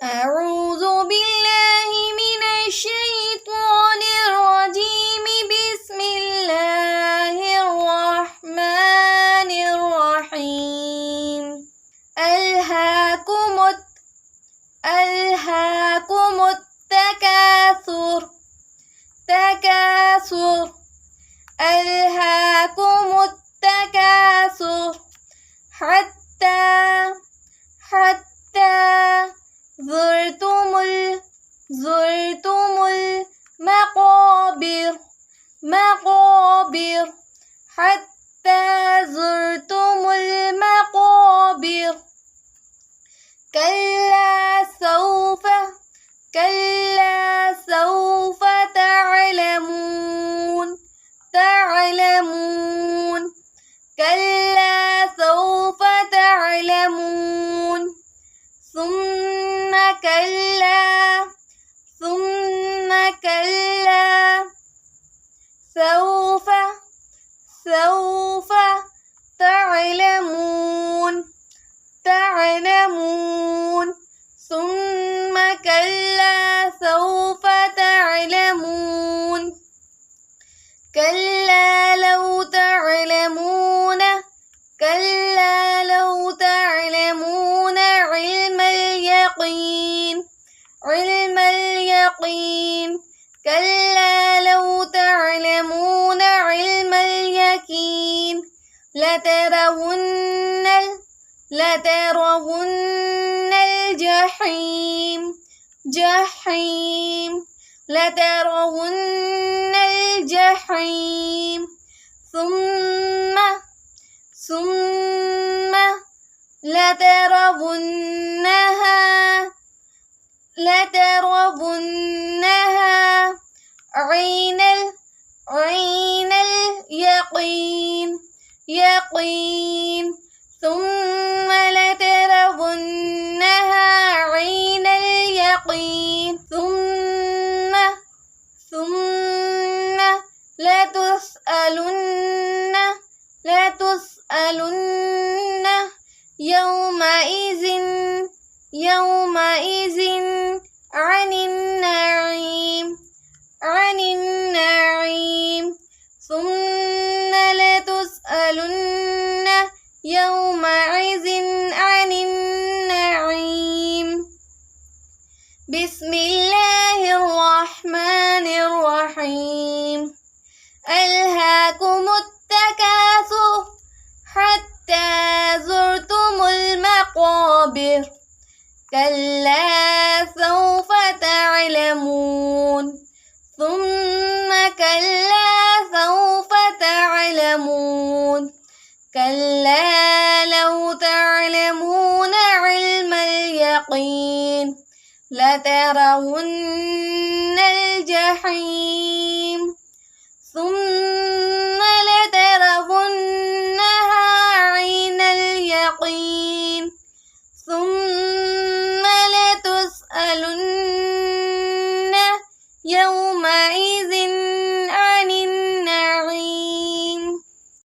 أعوذ بالله من الشيطان الرجيم. بسم الله الرحمن الرحيم. ألهاكم التكاثر. ألهاكم التكاثر حتى زرتم المقابر. حتى زرتم المقابر. كلا سوف تعلمون. كلا سوف تعلمون. ثم كلا سوف تعلمون. ثم كلا سوف تعلمون. كلا لو تعلمون علم اليقين. كلا لو تعلمون علم اليقين لترون الجحيم. لترون الجحيم. ثم لترونها عين اليقين. ثم لترونها عين اليقين. ثم لتسألن يومئذ عن النعيم. ثم لتسألن يومئذ عن النعيم. بسم الله الرحمن الرحيم. ألهاكم التكاثر حتى زرتم المقابر. كلا سوف تعلمون. ثم كلا سوف تعلمون. كلا لو تعلمون علم اليقين لترون الجحيم.